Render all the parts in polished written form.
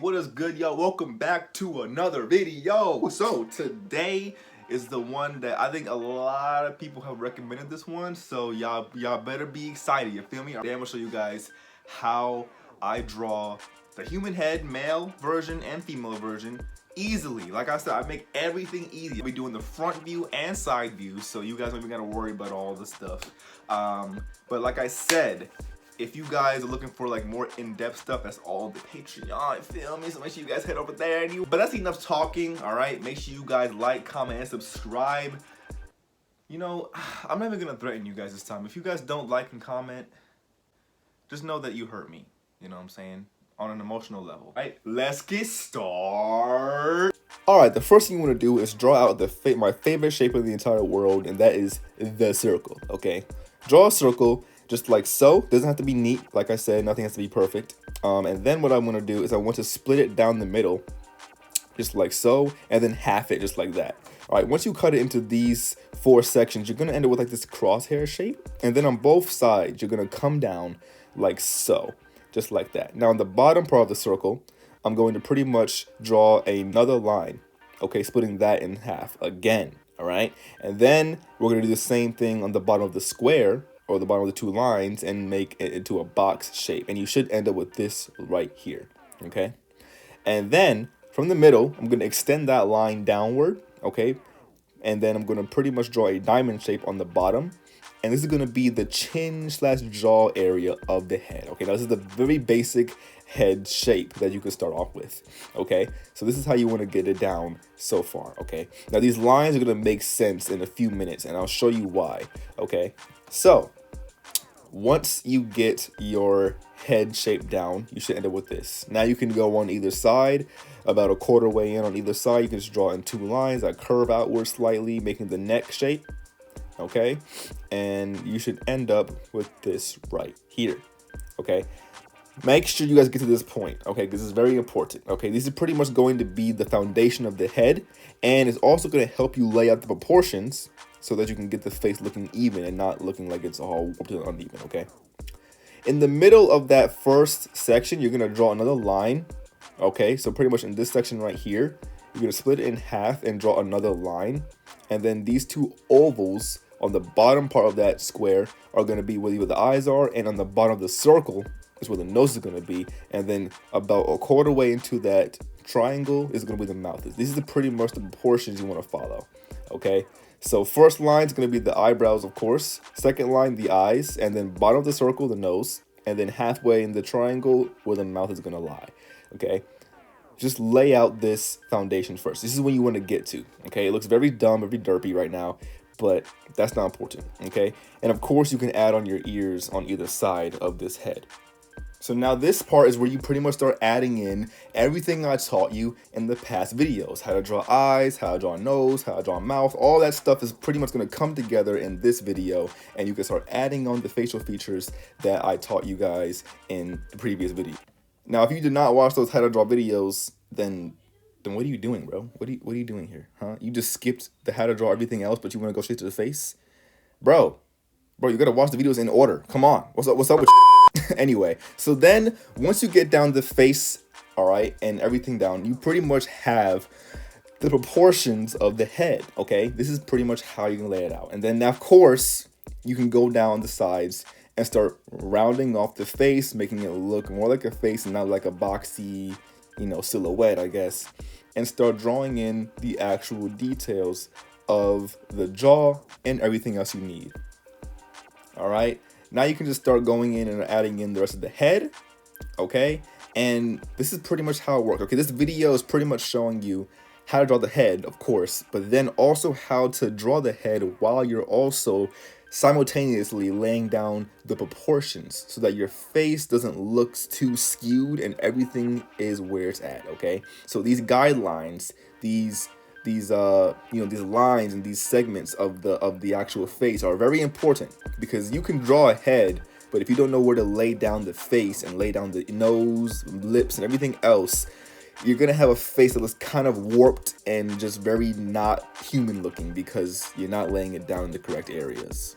what is good, y'all? Welcome back to another video. So today is the one that I think a lot of people have recommended this one. So y'all better be excited, you feel me? Today I'm gonna show you guys how I draw the human head, male version and female version, easily. Like I said, I make everything easy. I'll be doing the front view and side view, so you guys don't even gotta worry about all this stuff. But like I said, if you guys are looking for like more in-depth stuff, that's all the Patreon, feel me? So make sure you guys head over there. But that's enough talking, all right? Make sure you guys like, comment, and subscribe. You know, I'm not even gonna threaten you guys this time. If you guys don't like and comment, just know that you hurt me. You know what I'm saying? On an emotional level. All right, let's get started. All right, the first thing you want to do is draw out my favorite shape in the entire world, and that is the circle, okay? Draw a circle just like so. Doesn't have to be neat, like I said, nothing has to be perfect. And then what I want to do is I want to split it down the middle, just like so, and then half it just like that. All right, once you cut it into these 4 sections, you're gonna end up with like this crosshair shape, and then on both sides, you're gonna come down like so, just like that. Now on the bottom part of the circle, I'm going to pretty much draw another line, okay, splitting that in half again, all right? And then we're gonna do the same thing on the bottom of the square, or the bottom of the 2 lines, and make it into a box shape. And you should end up with this right here, okay? And then from the middle, I'm gonna extend that line downward, okay? And then I'm gonna pretty much draw a diamond shape on the bottom. And this is gonna be the chin/jaw area of the head, okay? Now this is the very basic head shape that you can start off with, okay? So this is how you wanna get it down so far, okay? Now these lines are gonna make sense in a few minutes, and I'll show you why, okay? So once you get your head shape down, you should end up with this. Now you can go on either side, about a quarter way in on either side. You can just draw in 2 lines that curve outward slightly, making the neck shape, okay? And you should end up with this right here, okay? Make sure you guys get to this point, okay? This is very important, okay? This is pretty much going to be the foundation of the head, and it's also going to help you lay out the proportions so that you can get the face looking even and not looking like it's all warped and uneven, okay? In the middle of that first section, you're gonna draw another line, okay? So pretty much in this section right here, you're gonna split it in half and draw another line. And then these 2 ovals on the bottom part of that square are gonna be where the eyes are, and on the bottom of the circle is where the nose is gonna be. And then about a quarter way into that triangle is gonna be the mouth. These are pretty much the proportions you wanna follow, okay? So first line is going to be the eyebrows, of course. Second line, the eyes. And then bottom of the circle, the nose. And then halfway in the triangle where the mouth is going to lie. Okay? Just lay out this foundation first. This is when you want to get to. Okay? It looks very dumb, very derpy right now. But that's not important. Okay? And of course, you can add on your ears on either side of this head. So now this part is where you pretty much start adding in everything I taught you in the past videos. How to draw eyes, how to draw a nose, how to draw a mouth. All that stuff is pretty much going to come together in this video, and you can start adding on the facial features that I taught you guys in the previous video. Now, if you did not watch those how to draw videos, then what are you doing, bro? What are you doing here, huh? You just skipped the how to draw everything else, but you want to go straight to the face? Bro, you got to watch the videos in order. Come on. What's up with Anyway, so then once you get down the face, all right, and everything down, you pretty much have the proportions of the head, okay? This is pretty much how you can lay it out. And then, now, of course, you can go down the sides and start rounding off the face, making it look more like a face and not like a boxy, you know, silhouette, I guess, and start drawing in the actual details of the jaw and everything else you need. All right? Now you can just start going in and adding in the rest of the head, okay? And this is pretty much how it works, okay? This video is pretty much showing you how to draw the head, of course, but then also how to draw the head while you're also simultaneously laying down the proportions so that your face doesn't look too skewed and everything is where it's at, okay? So these guidelines, these lines and these segments of the actual face are very important, because you can draw a head, but if you don't know where to lay down the face and lay down the nose, lips, and everything else, you're gonna have a face that looks kind of warped and just very not human looking, because you're not laying it down in the correct areas.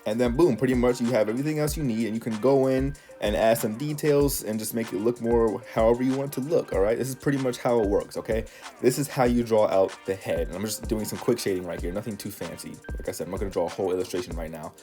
And then boom, pretty much you have everything else you need, and you can go in and add some details and just make it look more however you want it to look. All right, this is pretty much how it works. Okay, this is how you draw out the head, and I'm just doing some quick shading right here, nothing too fancy. Like I said, I'm not gonna draw a whole illustration right now,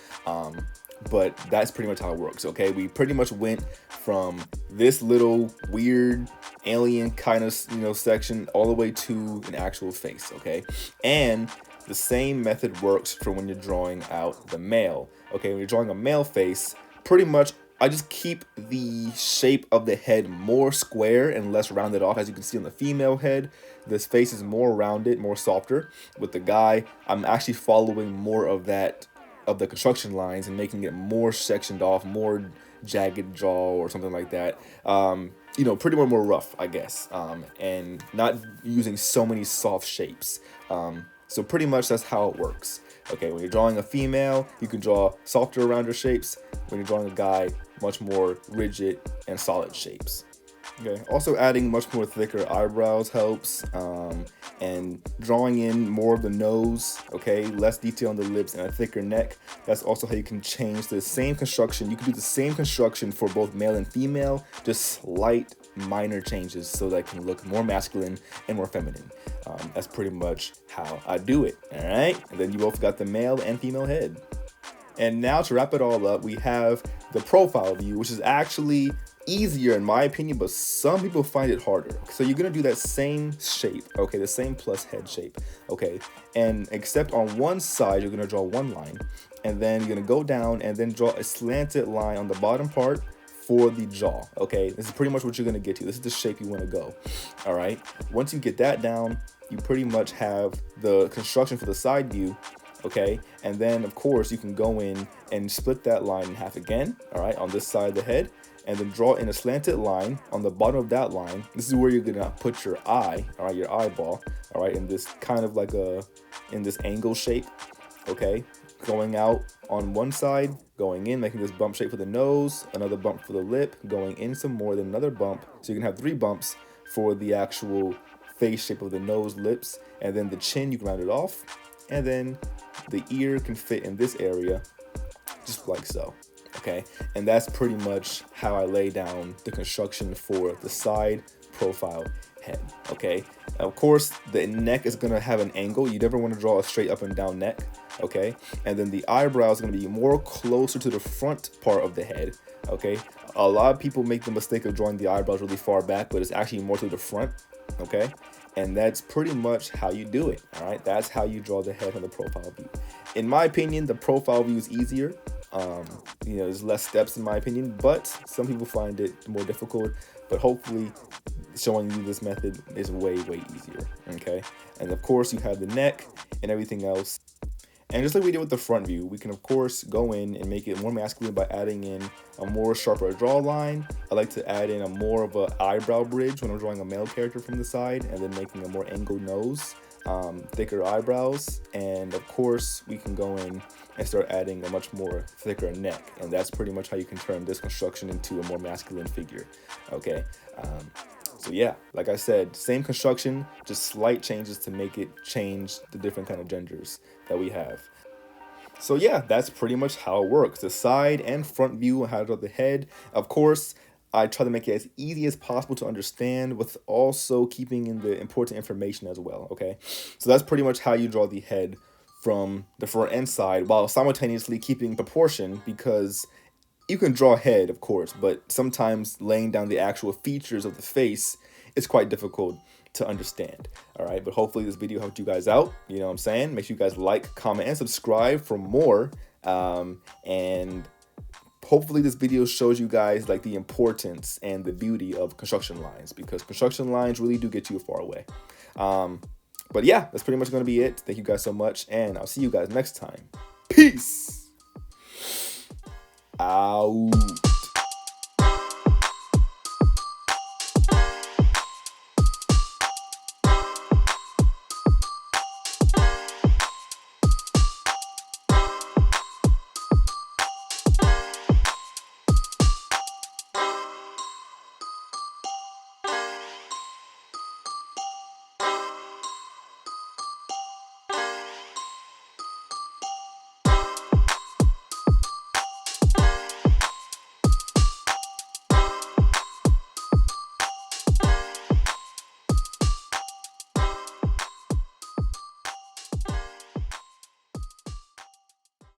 but that's pretty much how it works. Okay, we pretty much went from this little weird alien kind of section all the way to an actual face. Okay, and the same method works for when you're drawing out the male. Okay, when you're drawing a male face, pretty much I just keep the shape of the head more square and less rounded off. As you can see on the female head, this face is more rounded, more softer. With the guy, I'm actually following more of that, of the construction lines, and making it more sectioned off, more jagged jaw or something like that. You know, pretty much more rough, I guess, and not using so many soft shapes. So pretty much that's how it works. Okay, when you're drawing a female, you can draw softer, rounder shapes. When you're drawing a guy, much more rigid and solid shapes. Okay, also adding much more thicker eyebrows helps, and drawing in more of the nose, okay, less detail on the lips and a thicker neck. That's also how you can change the same construction. You can do the same construction for both male and female, just slight minor changes so that it can look more masculine and more feminine. That's pretty much how I do it. All right, and then you both got the male and female head. And now to wrap it all up, we have the profile view, which is actually easier in my opinion, but some people find it harder. So you're gonna do that same shape, okay, the same plus head shape, okay, and except on one side you're gonna draw one line, and then you're gonna go down and then draw a slanted line on the bottom part for the jaw. Okay, this is pretty much what you're gonna get to. This is the shape you want to go. All right, once you get that down, you pretty much have the construction for the side view. Okay, and then of course you can go in and split that line in half again, all right, on this side of the head, and then draw in a slanted line on the bottom of that line. This is where you're gonna put your eye, all right, your eyeball, all right, in this kind of like in this angle shape, okay, going out on one side, going in, making this bump shape for the nose, another bump for the lip, going in some more, then another bump, so you can have 3 bumps for the actual face shape of the nose, lips, and then the chin you can round it off, and then the ear can fit in this area just like so. Okay, and that's pretty much how I lay down the construction for the side profile head. Okay, of course the neck is gonna have an angle. You never want to draw a straight up and down neck. Okay, and then the eyebrow is going to be more closer to the front part of the head. Okay, a lot of people make the mistake of drawing the eyebrows really far back, but it's actually more to the front. Okay, and that's pretty much how you do it. All right, that's how you draw the head on the profile view. In my opinion, the profile view is easier. You know, there's less steps in my opinion, but some people find it more difficult. But hopefully showing you this method is way easier. Okay, and of course you have the neck and everything else. And just like we did with the front view, we can of course go in and make it more masculine by adding in a more sharper draw line. I like to add in a more of an eyebrow bridge when I'm drawing a male character from the side, and then making a more angled nose, thicker eyebrows, and of course we can go in and start adding a much more thicker neck, and that's pretty much how you can turn this construction into a more masculine figure. Okay, so yeah, like I said, same construction, just slight changes to make it change the different kind of genders that we have. So yeah, that's pretty much how it works. The side and front view, how to draw the head. Of course, I try to make it as easy as possible to understand, with also keeping in the important information as well, okay? So that's pretty much how you draw the head from the front and side, while simultaneously keeping proportion, because you can draw a head, of course, but sometimes laying down the actual features of the face is quite difficult to understand. All right, but hopefully this video helped you guys out. You know what I'm saying? Make sure you guys like, comment, and subscribe for more. And hopefully this video shows you guys like the importance and the beauty of construction lines, because construction lines really do get you far away. But yeah, that's pretty much going to be it. Thank you guys so much, and I'll see you guys next time. Peace out.